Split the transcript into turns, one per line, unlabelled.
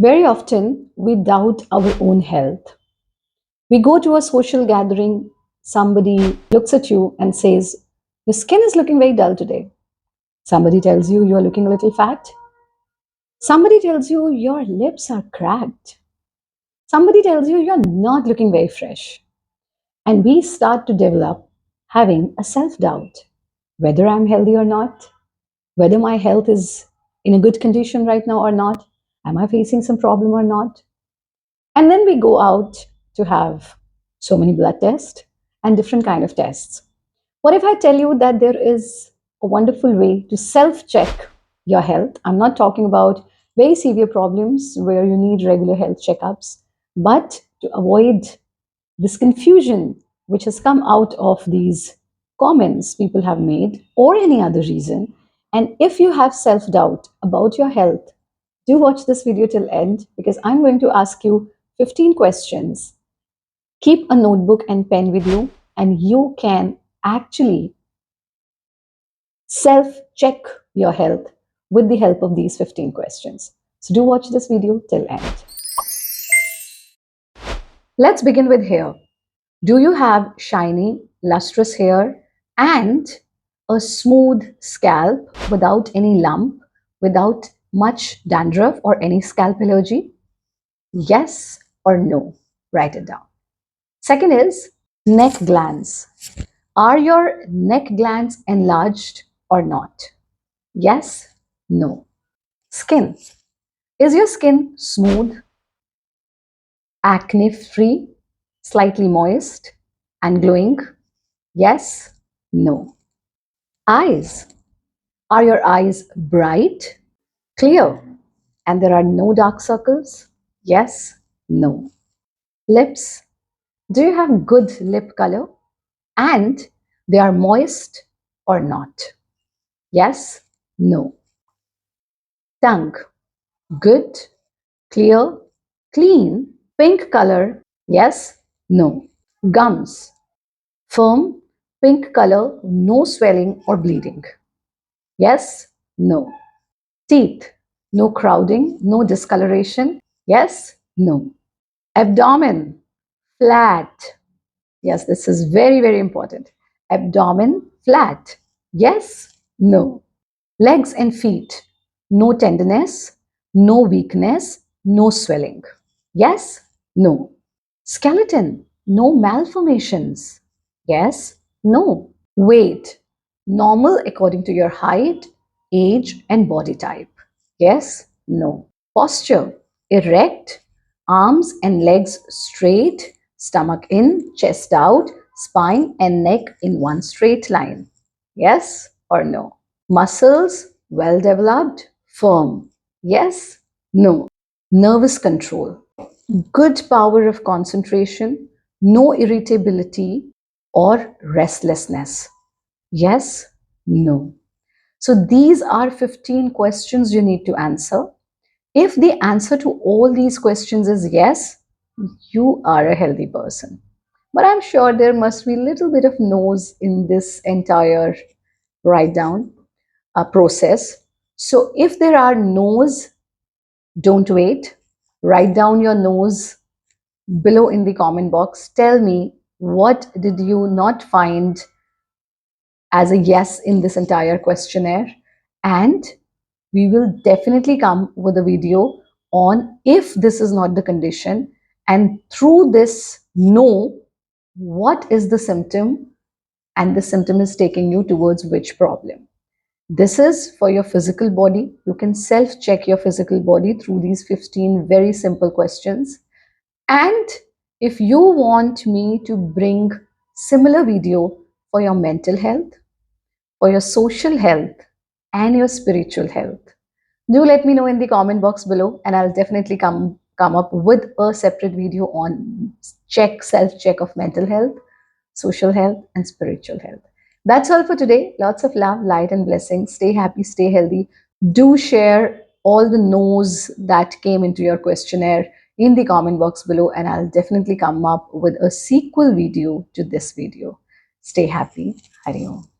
Very often, we doubt our own health. We go to a social gathering, somebody looks at you and says, "Your skin is looking very dull today." Somebody tells you you're looking a little fat. Somebody tells you your lips are cracked. Somebody tells you you're not looking very fresh. And we start to develop having a self doubt whether I'm healthy or not, whether my health is in a good condition right now or not, am I facing some problem or not? And then we go out to have so many blood tests and different kind of tests. What if I tell you that there is a wonderful way to self check your health? I'm not talking about very severe problems where you need regular health checkups, but to avoid this confusion which has come out of these comments people have made or any other reason. And if you have self doubt about your health, do watch this video till end because I'm going to ask you 15 questions. Keep a notebook and pen with you, and you can actually self check your health with the help of these 15 questions. So do watch this video till end. Let's begin with hair. Do you have shiny, lustrous hair and a smooth scalp without any lump, without much dandruff or any scalp allergy? Yes or no? Write it down. Second is neck glands. Are your neck glands enlarged or not? Yes, no. Skin. Is your skin smooth, acne free, slightly moist, and glowing? Yes, no. Eyes. Are your eyes bright, clear, and there are no dark circles? Yes, no. Lips. Do you have good lip color and they are moist or not? Yes, no. Tongue. Good, clear, clean, pink color? Yes, no. Gums. Firm, pink color, no swelling or bleeding? Yes, no. Teeth. No crowding, no discoloration? Yes, no. Abdomen. Flat. Yes, this is very, very important. Abdomen flat. Yes, no. Legs and feet. No tenderness, no weakness, no swelling. Yes, no. Skeleton. No malformations. Yes, no. Weight. Normal according to your height, age, and body type. Yes, no. Posture. Erect. Arms and legs straight. Stomach in, chest out, spine and neck in one straight line. Yes or no? Muscles well developed, firm. Yes, no. Nervous control. Good power of concentration, no irritability or restlessness. Yes, no. So these are 15 questions you need to answer. If the answer to all these questions is yes, you are a healthy person. But I'm sure there must be a little bit of no's in this entire write down process. So if there are no's, don't wait. Write down your no's below in the comment box. Tell me what did you not find as a yes in this entire questionnaire, and we will definitely come with a video on if this is not the condition, and through this know what is the symptom and the symptom is taking you towards which problem. This is for your physical body. You can self check your physical body through these 15 very simple questions. And if you want me to bring similar video for your mental health, for your social health, and your spiritual health, do let me know in the comment box below, and I'll definitely come up with a separate video on self check of mental health, social health, and spiritual health. That's all for today. Lots of love, light, and blessings. Stay happy, stay healthy. Do share all the no's that came into your questionnaire in the comment box below, and I'll definitely come up with a sequel video to this video. Stay happy. Hari Om.